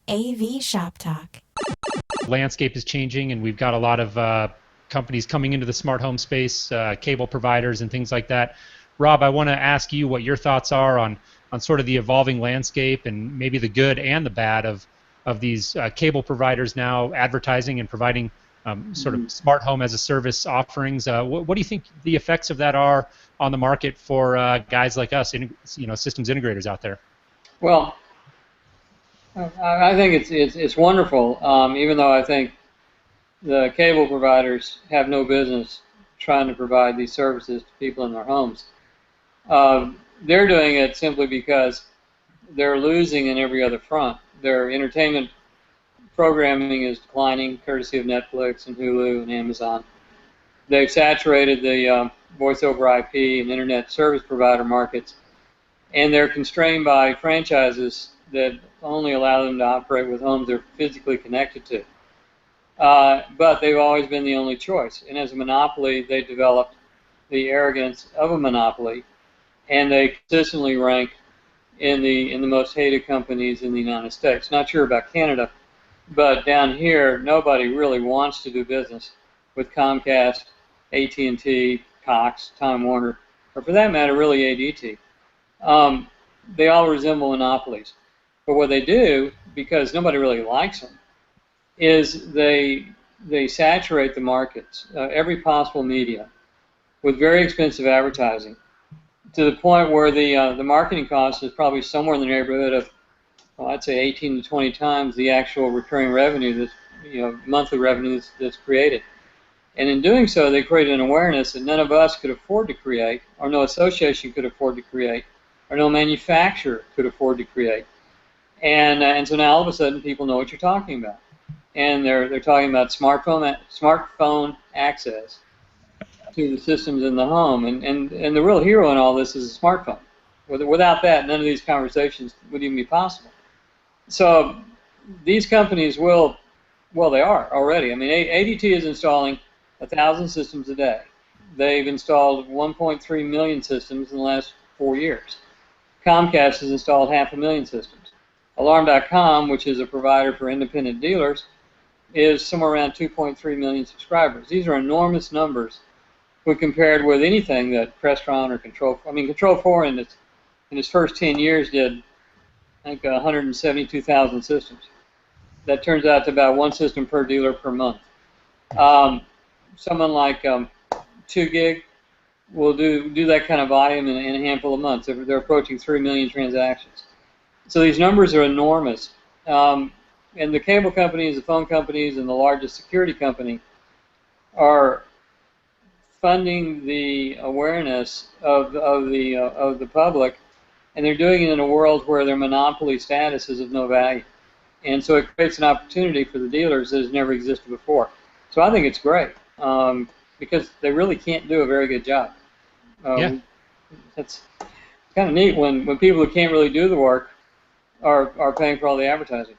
AV Shop Talk. Landscape is changing, and we've got a lot of companies coming into the smart home space, cable providers and things like that. Rob, I want to ask you what your thoughts are on sort of the evolving landscape and maybe the good and the bad of these cable providers now advertising and providing sort of smart home as a service offerings. What do you think the effects of that are on the market for guys like us, systems integrators out there? Well, I think it's wonderful, even though I think the cable providers have no business trying to provide these services to people in their homes. They're doing it simply because they're losing in every other front. Their entertainment programming is declining, courtesy of Netflix and Hulu and Amazon. They've saturated the voice over IP and internet service provider markets, and they're constrained by franchises that only allow them to operate with homes they're physically connected to. But they've always been the only choice. And as a monopoly, they developed the arrogance of a monopoly, and they consistently rank in the most hated companies in the United States. Not sure about Canada, but down here, nobody really wants to do business with Comcast, AT&T, Cox, Time Warner, or for that matter, really ADT. They all resemble monopolies. But what they do, because nobody really likes them, is they saturate the markets, every possible media, with very expensive advertising, to the point where the marketing cost is probably somewhere in the neighborhood of, well, I'd say 18 to 20 times the actual recurring revenue that's, monthly revenue that's created. And in doing so, they create an awareness that none of us could afford to create, or no association could afford to create, or no manufacturer could afford to create. And so now all of a sudden people know what you're talking about. And they're talking about smartphone access to the systems in the home. And the real hero in all this is a smartphone. Without that, none of these conversations would even be possible. So these companies they are already. I mean, ADT is installing 1,000 systems a day. They've installed 1.3 million systems in the last 4 years. Comcast has installed 500,000 systems. Alarm.com, which is a provider for independent dealers, is somewhere around 2.3 million subscribers. These are enormous numbers when compared with anything that Crestron or Control4 in its first 10 years did, I think, 172,000 systems. That turns out to about one system per dealer per month. Someone like 2GIG will do that kind of volume in a handful of months. They're approaching 3 million transactions. So these numbers are enormous. And the cable companies, the phone companies, and the largest security company are funding the awareness of the public, and they're doing it in a world where their monopoly status is of no value. And so it creates an opportunity for the dealers that has never existed before. So I think it's great, because they really can't do a very good job. Yeah. It's kind of neat when people who can't really do the work are paying for all the advertising.